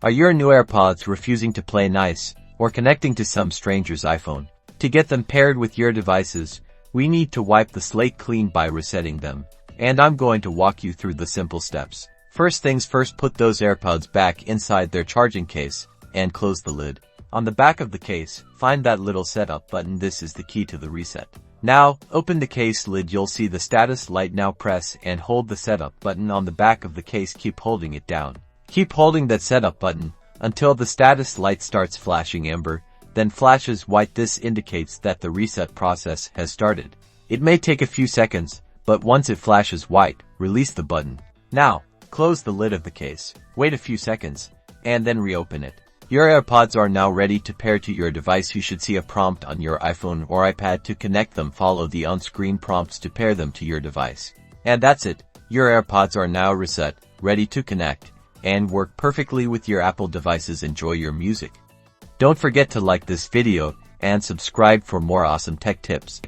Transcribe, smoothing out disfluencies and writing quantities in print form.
Are your new AirPods refusing to play nice or connecting to some stranger's iPhone? To get them paired with your devices, we need to wipe the slate clean by resetting them. And I'm going to walk you through the simple steps. First things first, put those AirPods back inside their charging case and close the lid. On the back of the case, find that little setup button. This is the key to the reset. Now, open the case lid. You'll see the status light. Now press and hold the setup button on the back of the case. Keep holding it down. Keep holding that setup button until the status light starts flashing amber, then flashes white. This indicates that the reset process has started. It may take a few seconds, but once it flashes white, release the button. Now, close the lid of the case. Wait a few seconds, and then reopen it. Your AirPods are now ready to pair to your device. You should see a prompt on your iPhone or iPad to connect them. Follow the on-screen prompts to pair them to your device. And that's it. Your AirPods are now reset, ready to connect, and work perfectly with your Apple devices. Enjoy your music. Don't forget to like this video and subscribe for more awesome tech tips.